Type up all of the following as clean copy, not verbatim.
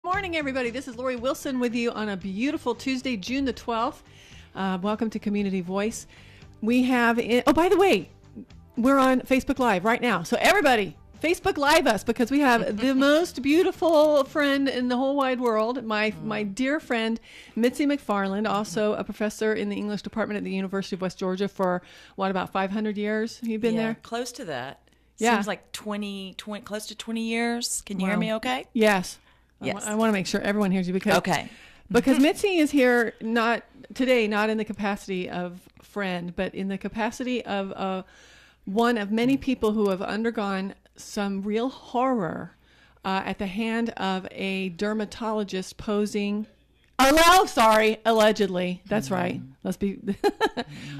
Morning, everybody. This is Lori Wilson with you on a beautiful Tuesday, June the 12th. Welcome to Community Voice. We have, by the way, we're on Facebook Live right now. So everybody, Facebook Live us, because we have the most beautiful friend in the whole wide world, my dear friend, Mitzi McFarland, also a professor in the English department at the University of West Georgia for, about 500 years? You've been there? Close to that. Yeah. Seems like 20, close to 20 years. Can you hear me okay? Yes. Yes. I want to make sure everyone hears you because Okay. Because Mitzi is here not in the capacity of friend, but in the capacity of one of many people who have undergone some real horror at the hand of a dermatologist posing. Allegedly. That's right. Let's be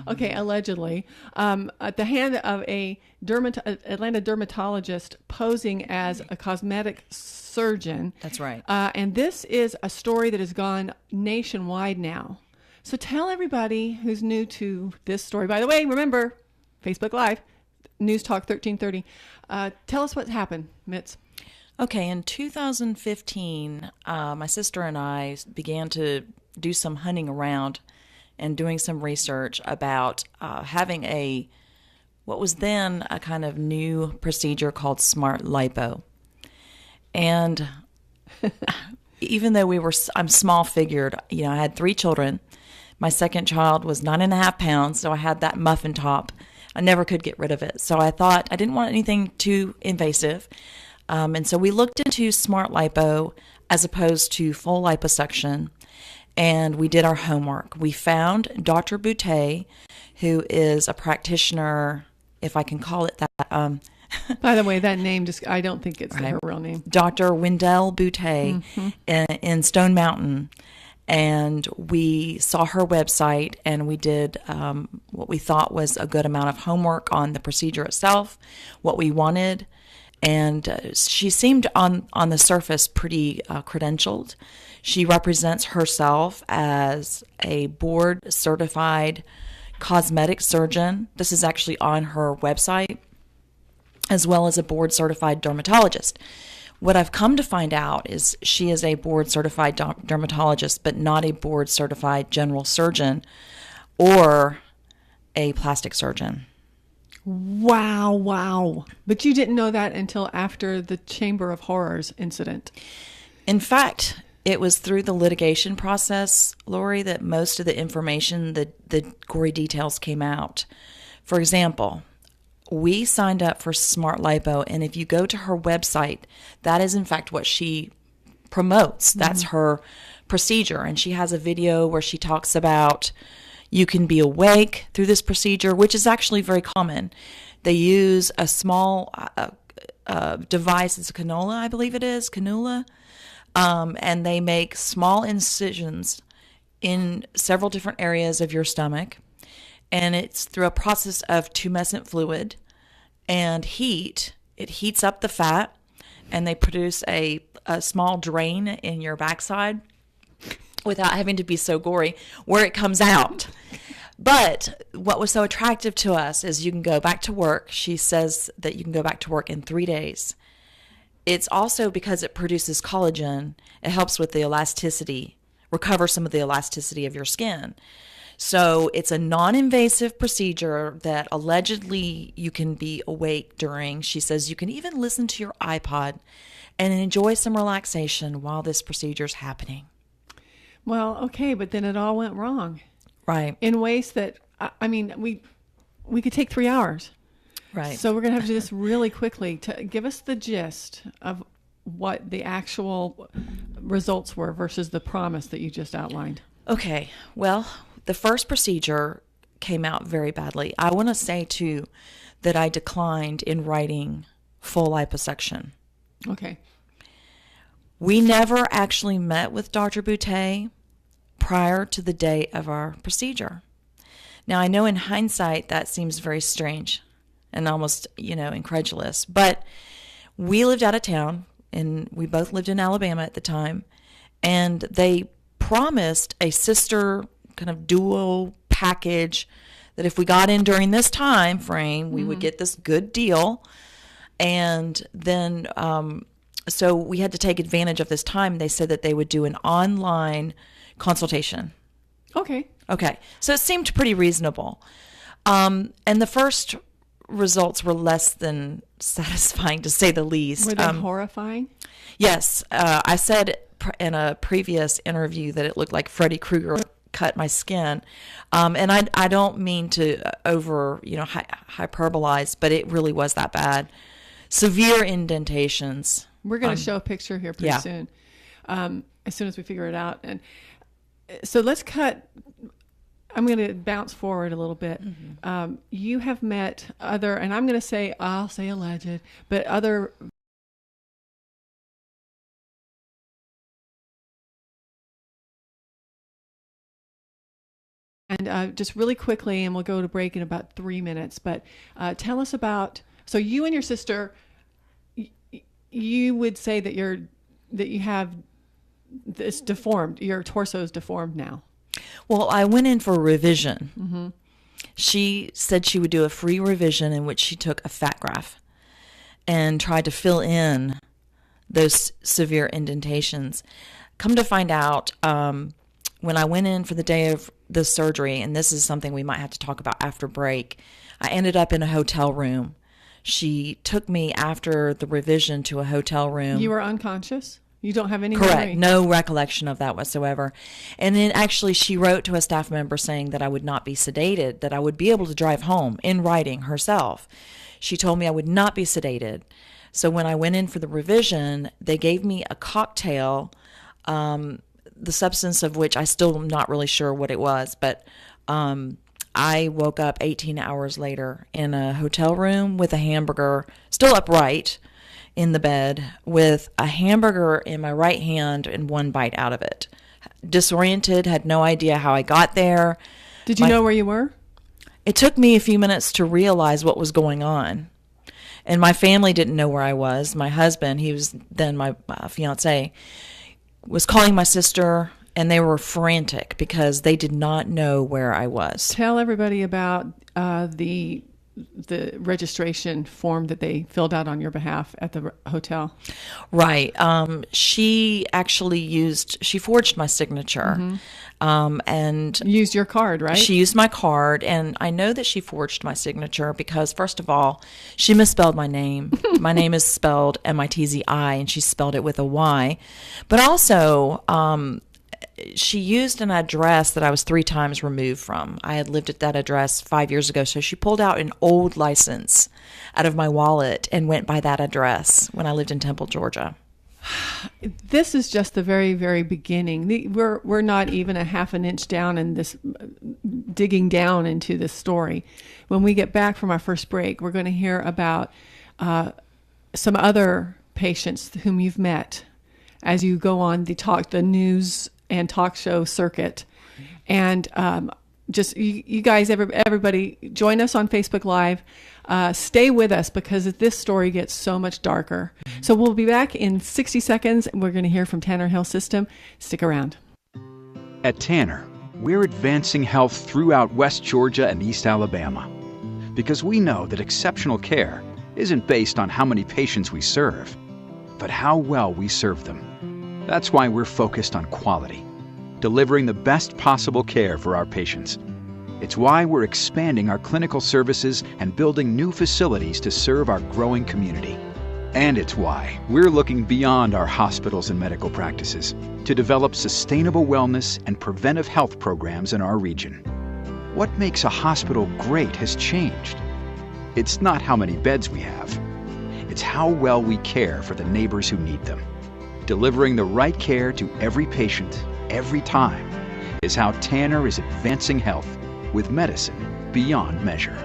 okay. Allegedly, at the hand of a Atlanta dermatologist posing as a cosmetic surgeon. That's right. And this is a story that has gone nationwide now. So tell everybody who's new to this story. By the way, remember Facebook Live, News Talk 1330. Tell us what happened, Mitz. Okay, in 2015, my sister and I began to do some hunting around and doing some research about having what was then a kind of new procedure called smart lipo. And even though I'm small figured, I had 3 children. My second child was 9.5 pounds, so I had that muffin top. I never could get rid of it. So I thought I didn't want anything too invasive. And so we looked into smart lipo as opposed to full liposuction, and we did our homework. We found Dr. Boutte, who is a practitioner, if I can call it that. By the way, that name I don't think it's her real name. Dr. Wendell Boutte in Stone Mountain. And we saw her website, and we did what we thought was a good amount of homework on the procedure itself, what we wanted. And she seemed on the surface pretty credentialed. She represents herself as a board-certified cosmetic surgeon. This is actually on her website, as well as a board-certified dermatologist. What I've come to find out is she is a board-certified dermatologist, but not a board-certified general surgeon or a plastic surgeon. Wow. But you didn't know that until after the Chamber of Horrors incident. In fact, it was through the litigation process, Lori, that most of the information, the gory details came out. For example, we signed up for Smart Lipo, and if you go to her website, that is in fact what she promotes. That's her procedure, and she has a video where she talks about you can be awake through this procedure, which is actually very common. They use a small device, it's a cannula, I believe it is, and they make small incisions in several different areas of your stomach. And it's through a process of tumescent fluid and heat. It heats up the fat, and they produce a small drain in your backside without having to be so gory, where it comes out. But what was so attractive to us is you can go back to work. She says that you can go back to work in 3 days. It's also because it produces collagen. It helps with the elasticity, recover some of the elasticity of your skin. So it's a non-invasive procedure that allegedly you can be awake during. She says you can even listen to your iPod and enjoy some relaxation while this procedure is happening. Well, okay, but then it all went wrong. Right. In ways that, we could take 3 hours. Right. So we're going to have to do this really quickly to give us the gist of what the actual results were versus the promise that you just outlined. Okay. Well, the first procedure came out very badly. I want to say, too, that I declined in writing full liposuction. Okay. We never actually met with Dr. Boutte prior to the day of our procedure. Now, I know in hindsight that seems very strange and almost, incredulous, but we lived out of town, and we both lived in Alabama at the time, and they promised a sister kind of dual package that if we got in during this time frame, we would get this good deal. And then so we had to take advantage of this time. They said that they would do an online consultation. Okay. Okay. So it seemed pretty reasonable. And the first results were less than satisfying, to say the least. Were they horrifying? Yes. I said in a previous interview that it looked like Freddy Krueger cut my skin. And I don't mean to hyperbolize, but it really was that bad. Severe indentations. We're going to show a picture here pretty soon, as soon as we figure it out. And so let's cut. I'm going to bounce forward a little bit. Mm-hmm. You have met other, and I'm going to say, I'll say alleged, but other. And just really quickly, and we'll go to break in about 3 minutes, but tell us about, so you and your sister, you would say that you have this deformed, your torso is deformed now. Well, I went in for a revision. Mm-hmm. She said she would do a free revision in which she took a fat graph and tried to fill in those severe indentations. Come to find out, when I went in for the day of the surgery, and this is something we might have to talk about after break, I ended up in a hotel room. She took me after the revision to a hotel room. You were unconscious? You don't have any Correct. memory? No recollection of that whatsoever. And then actually she wrote to a staff member saying that I would not be sedated, that I would be able to drive home, in writing herself. She told me I would not be sedated. So when I went in for the revision, they gave me a cocktail, the substance of which I still am not really sure what it was, but I woke up 18 hours later in a hotel room with a hamburger, still upright in the bed, with a hamburger in my right hand and one bite out of it. Disoriented, had no idea how I got there. Did you know where you were? It took me a few minutes to realize what was going on. And my family didn't know where I was. My husband, he was then my fiance, was calling my sister, and they were frantic because they did not know where I was. Tell everybody about the registration form that they filled out on your behalf at the hotel. Right. She forged my signature. Mm-hmm. And used your card, right? She used my card, and I know that she forged my signature because, first of all, she misspelled my name. My name is spelled M-I-T-Z-I, and she spelled it with a Y. But also, she used an address that I was 3 times removed from. I had lived at that address 5 years ago, so she pulled out an old license out of my wallet and went by that address when I lived in Temple, Georgia. This is just the very, very beginning. We're not even a half an inch down in this, digging down into this story. When we get back from our first break, we're going to hear about some other patients whom you've met as you go on the news and talk show circuit. And just you guys, everybody, join us on Facebook Live. Stay with us because this story gets so much darker. So we'll be back in 60 seconds. We're going to hear from Tanner Health System. Stick around. At Tanner, we're advancing health throughout West Georgia and East Alabama because we know that exceptional care isn't based on how many patients we serve, but how well we serve them. That's why we're focused on quality, delivering the best possible care for our patients. It's why we're expanding our clinical services and building new facilities to serve our growing community. And it's why we're looking beyond our hospitals and medical practices to develop sustainable wellness and preventive health programs in our region. What makes a hospital great has changed. It's not how many beds we have. It's how well we care for the neighbors who need them. Delivering the right care to every patient, every time, is how Tanner is advancing health with medicine beyond measure.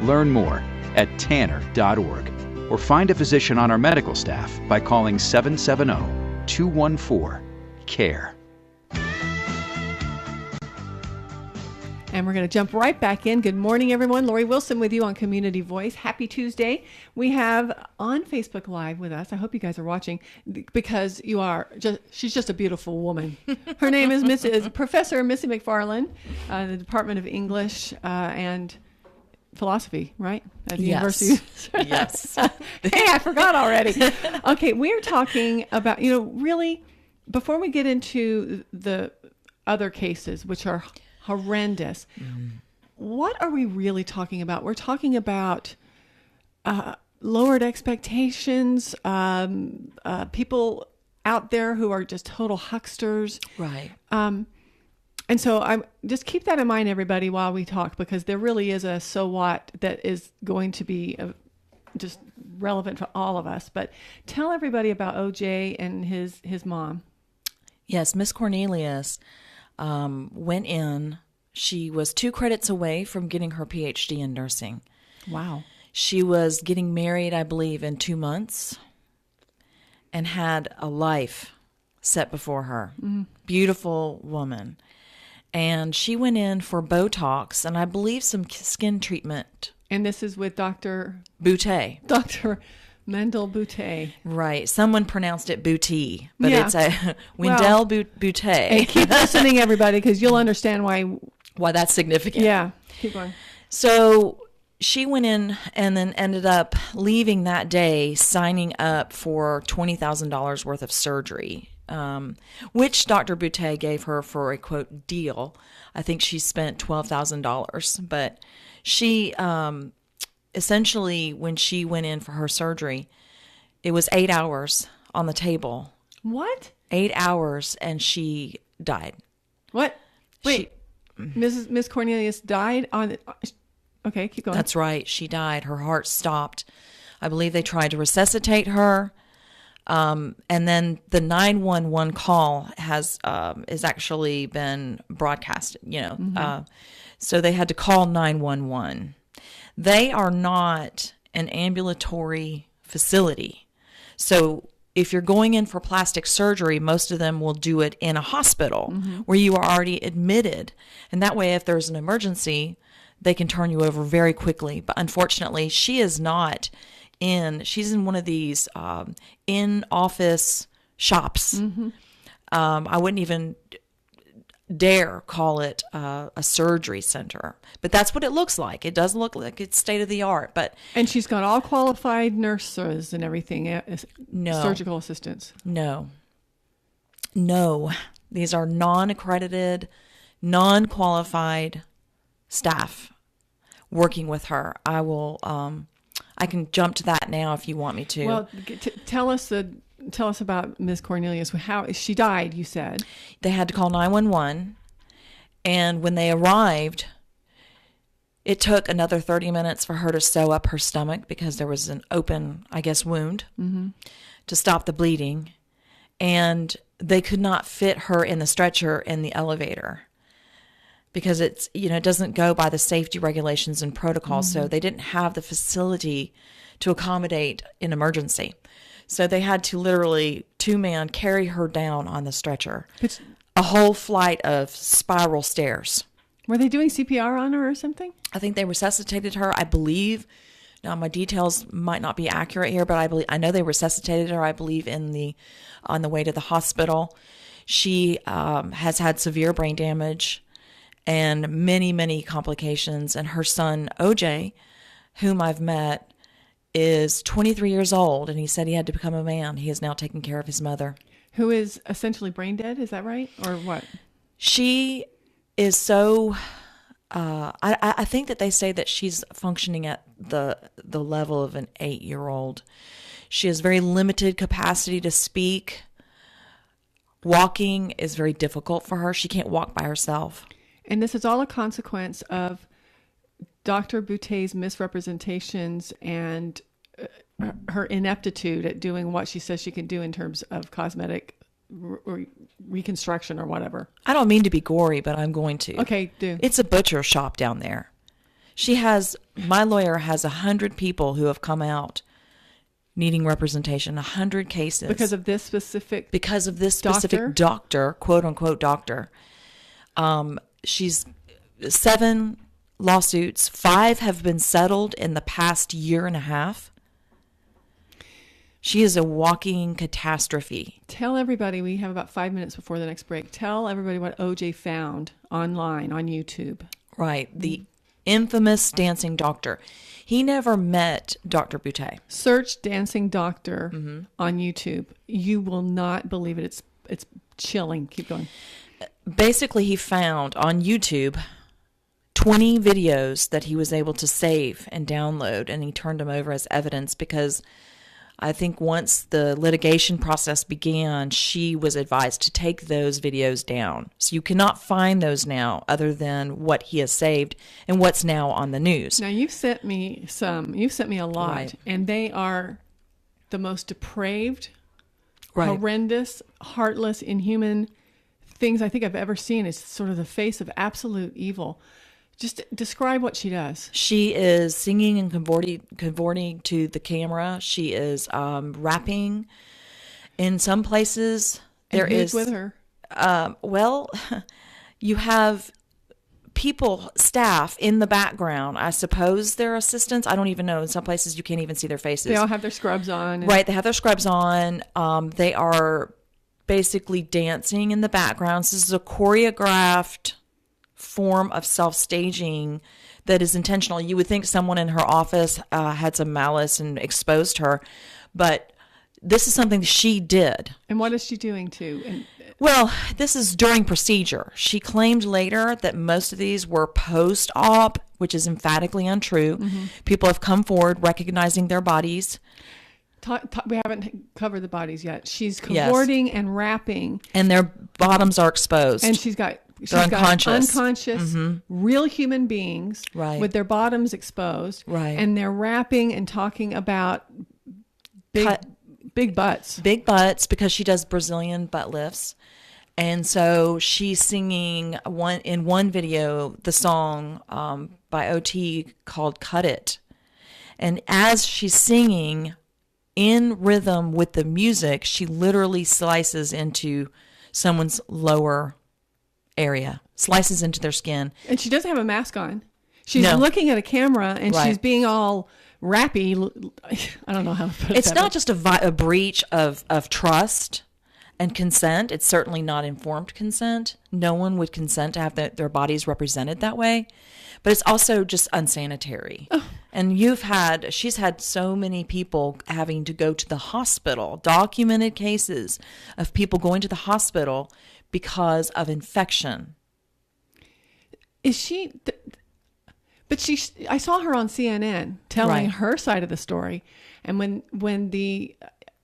Learn more at tanner.org or find a physician on our medical staff by calling 770-214-CARE. And we're going to jump right back in. Good morning, everyone. Lori Wilson with you on Community Voice. Happy Tuesday. We have on Facebook Live with us, I hope you guys are watching because she's just a beautiful woman. Her name is Professor Mitzi McFarland, the Department of English, and philosophy, right? At the Yes. university. Yes. Hey, I forgot already. Okay, we're talking about, really, before we get into the other cases, which are horrendous, what are we really talking about? We're talking about lowered expectations, people out there who are just total hucksters. Right. And so I just keep that in mind, everybody, while we talk, because there really is a so what that is going to be just relevant for all of us. But tell everybody about OJ and his mom. Yes, Miss Cornelius went in. She was 2 credits away from getting her PhD in nursing. Wow. She was getting married, I believe, in 2 months and had a life set before her. Beautiful woman. And she went in for Botox and I believe some skin treatment. And this is with Dr. Boutte. Mendel Boutte. Right. Someone pronounced it Boutte, but Yeah. it's a Wendell Boutte. Hey, keep listening, everybody, because you'll understand why. Why that's significant. Yeah. Keep going. So she went in and then ended up leaving that day, signing up for $20,000 worth of surgery, which Dr. Boutte gave her for a, quote, deal. I think she spent $12,000. But she essentially, when she went in for her surgery, it was 8 hours on the table. What? 8 hours, and she died. What? Wait. Miss Cornelius died on... Okay, keep going. That's right. She died. Her heart stopped. I believe they tried to resuscitate her. And then the 911 call is actually been broadcasted, so they had to call 911. They are not an ambulatory facility. So if you're going in for plastic surgery, most of them will do it in a hospital where you are already admitted. And that way, if there's an emergency, they can turn you over very quickly. But unfortunately, she is not she's in one of these in-office shops. I wouldn't even dare call it a surgery center. But that's what it looks like. It does look like it's state-of-the-art. And she's got all qualified nurses and everything, No. surgical assistants. No. These are non-accredited, non-qualified staff working with her. I can jump to that now if you want me to. Well, tell us about Miss Cornelius. How she died? You said They had to call 911, and when they arrived, it took another 30 minutes for her to sew up her stomach because there was an open, I guess, wound to stop the bleeding, and they could not fit her in the stretcher in the elevator because it's, it doesn't go by the safety regulations and protocols. So they didn't have the facility to accommodate an emergency. So they had to literally 2-man carry her down on the stretcher. A whole flight of spiral stairs. Were they doing CPR on her or something? I think they resuscitated her, I believe. Now my details might not be accurate here, but I know they resuscitated her, I believe, on the way to the hospital. She has had severe brain damage and many, many complications. And her son, OJ, whom I've met, is 23 years old, and he said he had to become a man. He is now taking care of his mother. Who is essentially brain dead, is that right? Or what? She is so... I think that they say that she's functioning at the level of an 8-year-old. She has very limited capacity to speak. Walking is very difficult for her. She can't walk by herself. And this is all a consequence of Dr. Boutte's misrepresentations and her ineptitude at doing what she says she can do in terms of cosmetic reconstruction or whatever. I don't mean to be gory, but I'm going to. Okay, do. It's a butcher shop down there. My lawyer has 100 people who have come out needing representation, 100 cases. Because of this specific doctor, quote unquote doctor. She's 7 lawsuits. 5 have been settled in the past year and a half. She is a walking catastrophe. Tell everybody, we have about 5 minutes before the next break. Tell everybody what OJ found online on YouTube. Right. infamous dancing doctor. He never met Dr. Boutte. Search Dancing Doctor on YouTube. You will not believe it. It's chilling. Keep going. Basically, he found on YouTube 20 videos that he was able to save and download, and he turned them over as evidence because I think once the litigation process began, she was advised to take those videos down. So you cannot find those now other than what he has saved and what's now on the news. Now, you've sent me some. You've sent me a lot, Right. and they are the most depraved, Right. horrendous, heartless, inhuman things I think I've ever seen. It's sort of the face of absolute evil. Just describe what she does. She is singing and cavorting to the camera. She is rapping. In some places, And there who's is with her. Well, you have people, staff in the background. I suppose they're assistants. I don't even know. In some places, you can't even see their faces. They all have their scrubs on. And Right, they have their scrubs on. They are basically dancing in the background. This is a choreographed form of self-staging that is intentional. You would think someone in her office had some malice and exposed her, but this is something she did. And what is she doing too? And Well, this is during procedure. She claimed later that most of these were post-op, which is emphatically untrue. People have come forward recognizing their bodies. we haven't covered the bodies yet. She's Yes. cavorting and rapping, And their bottoms are exposed. and she's got unconscious. real human beings Right. with their bottoms exposed, Right. and they're rapping and talking about big Cut- big butts. Big butts, because she does Brazilian butt lifts. And so she's singing in one video the song by OT called Cut It. And as she's singing in rhythm with the music, she literally slices into someone's lower area, slices into their skin. And she doesn't have a mask on. She's No. looking at a camera, and Right. she's being all rappy. I don't know how to put it. It's that not way. just a breach of trust and consent. It's certainly not informed consent. No one would consent to have their bodies represented that way. But it's also just unsanitary. Oh. And she's had so many people having to go to the hospital, documented cases of people going to the hospital because of infection. Is she? But I saw her on CNN telling Right. her side of the story, and when the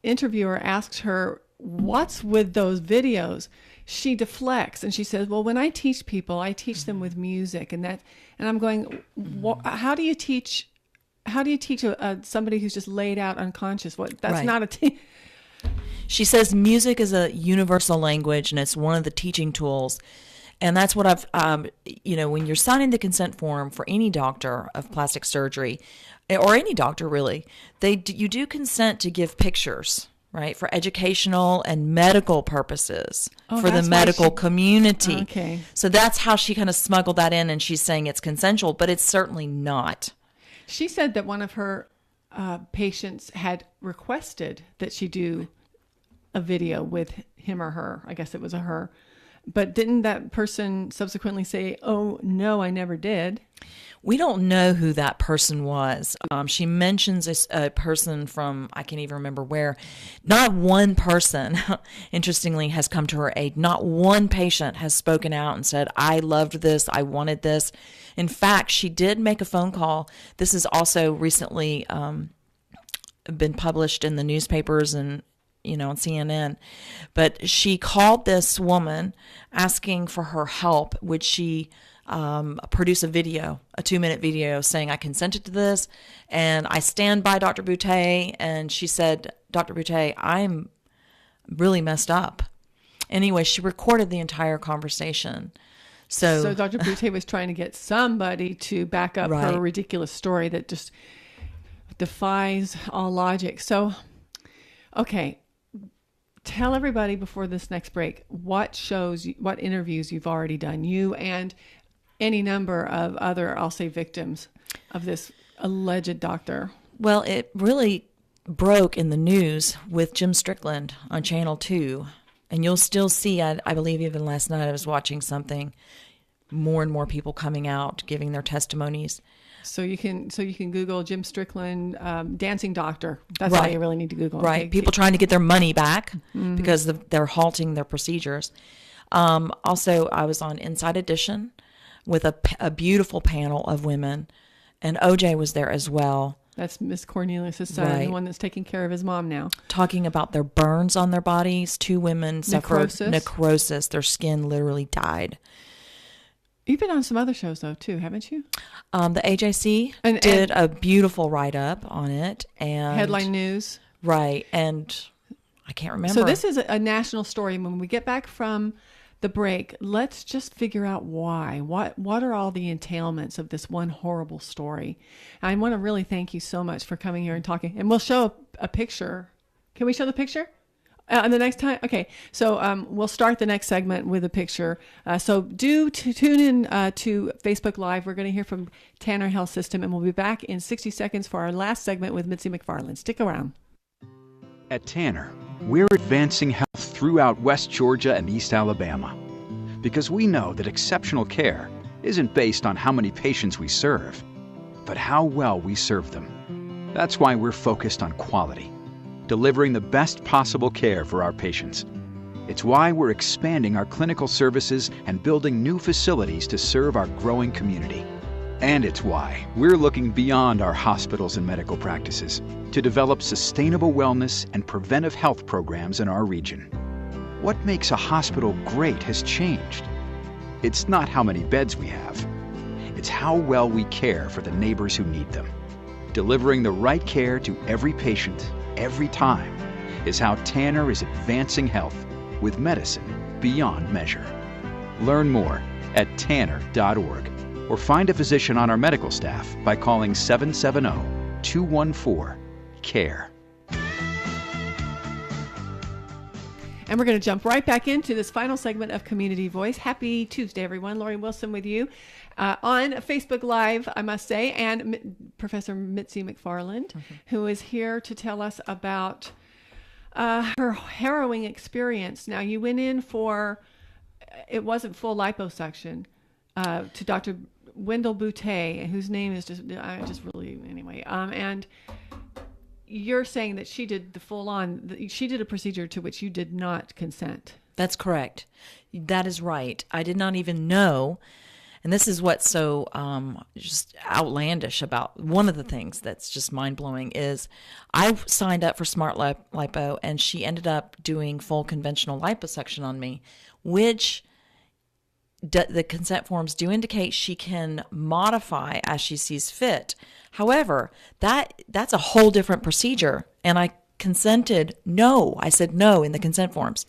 interviewer asks her what's with those videos, she deflects and she says, "Well, when I teach people, I teach them with music," and I'm going, how do you teach? How do you teach somebody who's just laid out unconscious? That's Right. not a. She says music is a universal language, and it's one of the teaching tools. And that's what I've, when you're signing the consent form for any doctor of plastic surgery, or any doctor really, you do consent to give pictures, right, for educational and medical purposes, for the that's why medical community. Okay. So that's how she kind of smuggled that in, and she's saying it's consensual, but it's certainly not. She said that one of her patients had requested that she do a video with him or her. I guess it was a her. But didn't that person subsequently say, "Oh, no, I never did"? We don't know who that person was. She mentions a person from, I can't even remember where. Not one person, interestingly, has come to her aid. Not one patient has spoken out and said, "I loved this, I wanted this." In fact, she did make a phone call. This has also recently been published in the newspapers and on CNN. But she called this woman asking for her help. Would she produce a 2-minute video saying, "I consented to this and I stand by Dr. Boutte." And she said, "Dr. Boutte, I'm really messed up." Anyway, she recorded the entire conversation. So Dr. Boutte was trying to get somebody to back up Right. her ridiculous story that just defies all logic. So, okay. Tell everybody before this next break what interviews you've already done, you and any number of other, I'll say, victims of this alleged doctor. Well, it really broke in the news with Jim Strickland on Channel 2. And you'll still see, I believe even last night I was watching something. more and more people coming out, giving their testimonies. So you can Google Jim Strickland, dancing doctor. That's all you really need to Google. Right. Okay. People trying to get their money back because they're halting their procedures. Also, I was on Inside Edition with a beautiful panel of women, and OJ was there as well. That's Miss Cornelius' son, the one that's taking care of his mom now. Talking about their burns on their bodies. 2 women suffered necrosis. Their skin literally died. You've been on some other shows, though, too, haven't you? The AJC did a beautiful write-up on it. And Headline News. Right. And I can't remember. So this is a national story. When we get back from the break, let's just figure out why. What are all the entailments of this one horrible story? I want to really thank you so much for coming here and talking. And we'll show a picture. Can we show the picture? The next time? Okay. So we'll start the next segment with a picture. So tune in to Facebook Live. We're going to hear from Tanner Health System, and we'll be back in 60 seconds for our last segment with Mitzi McFarland. Stick around. At Tanner, we're advancing health throughout West Georgia and East Alabama because we know that exceptional care isn't based on how many patients we serve, but how well we serve them. That's why we're focused on quality, delivering the best possible care for our patients. It's why we're expanding our clinical services and building new facilities to serve our growing community. And it's why we're looking beyond our hospitals and medical practices to develop sustainable wellness and preventive health programs in our region. What makes a hospital great has changed. It's not how many beds we have. It's how well we care for the neighbors who need them. Delivering the right care to every patient, every time, is how Tanner is advancing health with medicine beyond measure. Learn more at tanner.org or find a physician on our medical staff by calling 770-214-CARE. And we're going to jump right back into this final segment of Community Voice. Happy Tuesday, everyone. Lori Wilson with you on Facebook Live, I must say, and Professor Mitzi McFarland, who is here to tell us about her harrowing experience. Now, you went in for, it wasn't full liposuction, to Dr. Wendell Boutte, whose name is just really, anyway. And you're saying that she did the full-on, she did a procedure to which you did not consent. That's correct. That is right. I did not even know, and this is what's so just outlandish about one of the things that's just mind-blowing is I signed up for Smart Lipo, and she ended up doing full conventional liposuction on me, which the consent forms do indicate she can modify as she sees fit. However, that's a whole different procedure, and I consented no. I said no in the consent forms.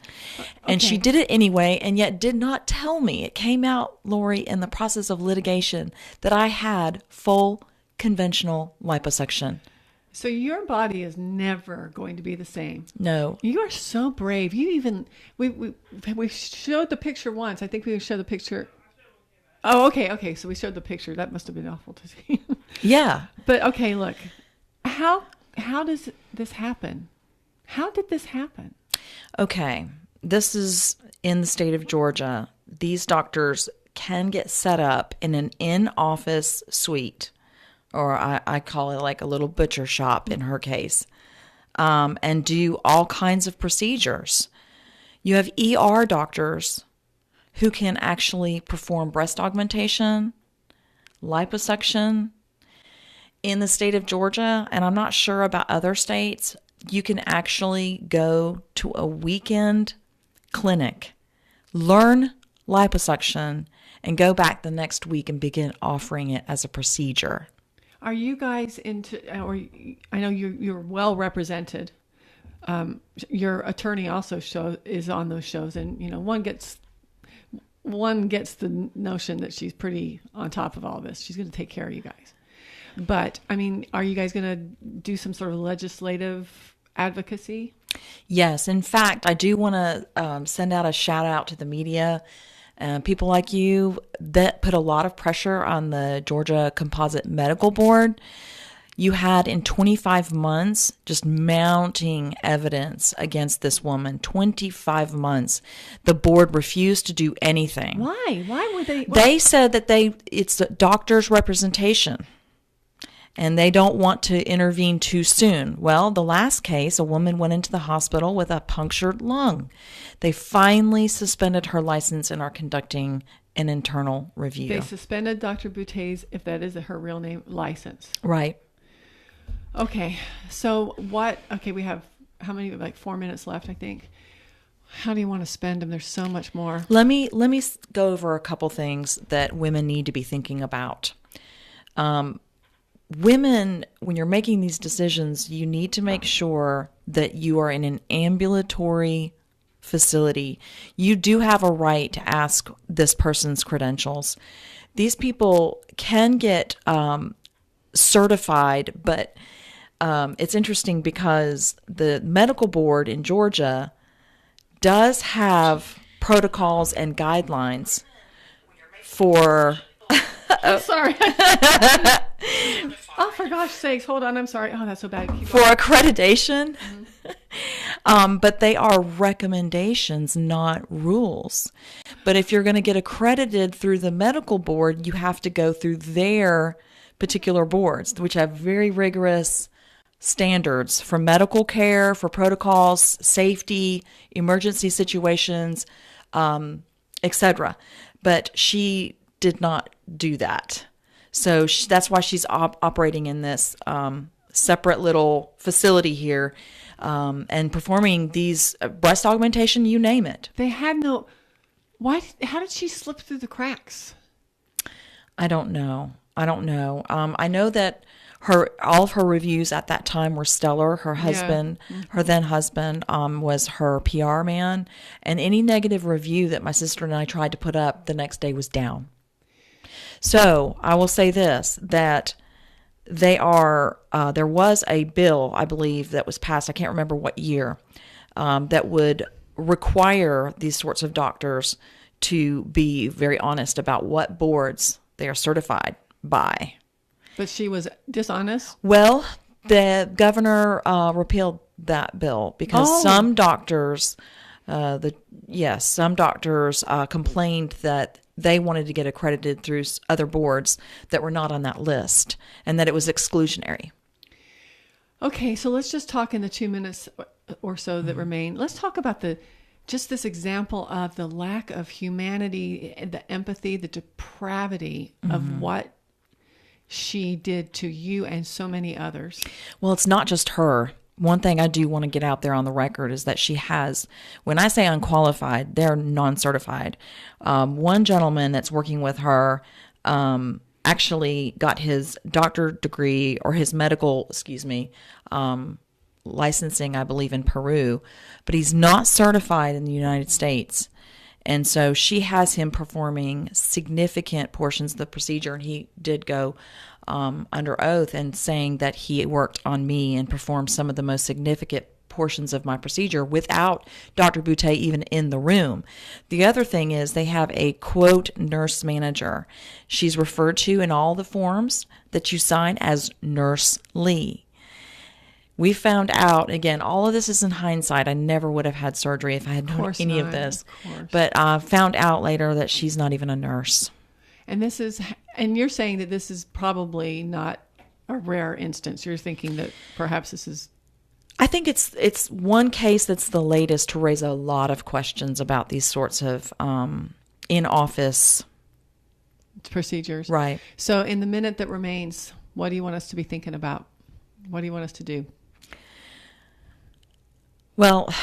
And she did it anyway, and yet did not tell me. It came out, Lori, in the process of litigation that I had full conventional liposuction. So your body is never going to be the same. No. You are so brave. You even, we showed the picture once. I think we showed the picture. Oh, okay. So we showed the picture. That must have been awful to see. Yeah. But okay, look, how does this happen? How did this happen? Okay. This is in the state of Georgia. These doctors can get set up in an in-office suite, or I call it like a little butcher shop in her case, and do all kinds of procedures. You have ER doctors who can actually perform breast augmentation, liposuction. In the state of Georgia, and I'm not sure about other states, you can actually go to a weekend clinic, learn liposuction, and go back the next week and begin offering it as a procedure. Are you guys into, or I know you're well represented. Your attorney also is on those shows, and one gets the notion that she's pretty on top of all this. She's going to take care of you guys. But I mean, are you guys going to do some sort of legislative advocacy? Yes. In fact, I do want to send out a shout out to the media. People like you that put a lot of pressure on the Georgia Composite Medical Board. You had in 25 months just mounting evidence against this woman. 25 months. The board refused to do anything. Why? Why would they? They said that it's a doctor's representation and they don't want to intervene too soon. Well, the last case, a woman went into the hospital with a punctured lung. They finally suspended her license and are conducting an internal review. They suspended Dr. Boutet's, if that is her real name, license. Right. Okay. So what? Okay, we have how many? Like 4 minutes left, I think. How do you want to spend them? There's so much more. Let me go over a couple things that women need to be thinking about. Women, when you're making these decisions, you need to make sure that you are in an ambulatory facility. You do have a right to ask this person's credentials. These people can get certified, but it's interesting because the medical board in Georgia does have protocols and guidelines for... I'm sorry. Oh, for gosh sakes. Hold on. I'm sorry. Oh, that's so bad. For accreditation. But they are recommendations, not rules. But if you're going to get accredited through the medical board, you have to go through their particular boards, which have very rigorous standards for medical care, for protocols, safety, emergency situations, etc. But she did not do that. So that's why she's operating in this separate little facility here and performing these breast augmentation, you name it. They had no... Why? How did she slip through the cracks? I don't know. I know that all of her reviews at that time were stellar. Her husband, her then husband, was her PR man, and any negative review that my sister and I tried to put up the next day was down. So I will say this, that there was a bill, I believe, that was passed, I can't remember what year, that would require these sorts of doctors to be very honest about what boards they are certified by. But she was dishonest? Well, the governor repealed that bill because some doctors, complained that they wanted to get accredited through other boards that were not on that list and that it was exclusionary. Okay, so let's just talk in the 2 minutes or so that remain. Let's talk about this example of the lack of humanity, the empathy, the depravity of what she did to you and so many others. Well, it's not just her. One thing I do want to get out there on the record is that she has, when I say unqualified, they're non-certified. One gentleman that's working with her actually got his doctorate degree or his medical, licensing, I believe, in Peru, but he's not certified in the United States. And so she has him performing significant portions of the procedure, and he did go under oath and saying that he worked on me and performed some of the most significant portions of my procedure without Dr. Boutet even in the room. The other thing is they have a, quote, nurse manager. She's referred to in all the forms that you sign as Nurse Lee. We found out, again, all of this is in hindsight. I never would have had surgery if I had known any of this. But I found out later that she's not even a nurse. And you're saying that this is probably not a rare instance. You're thinking that perhaps this is... I think it's one case that's the latest to raise a lot of questions about these sorts of in-office procedures. Right. So in the minute that remains, what do you want us to be thinking about? What do you want us to do? Well,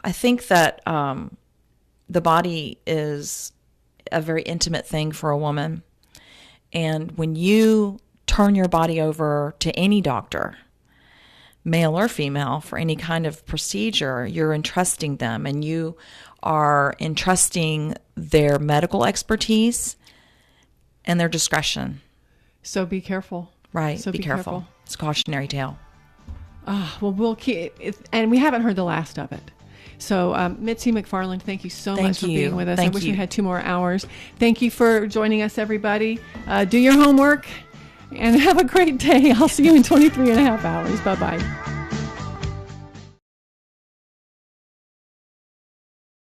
I think that the body is a very intimate thing for a woman. And when you turn your body over to any doctor, male or female, for any kind of procedure, you're entrusting them, and you are entrusting their medical expertise and their discretion. So be careful. Right. So be careful. It's a cautionary tale. Well, we'll keep it, and we haven't heard the last of it. So, Mitzi McFarland, thank you so much for being with us. I wish we had 2 more hours. Thank you for joining us, everybody. Do your homework. And have a great day. I'll see you in 23 and a half hours. Bye-bye.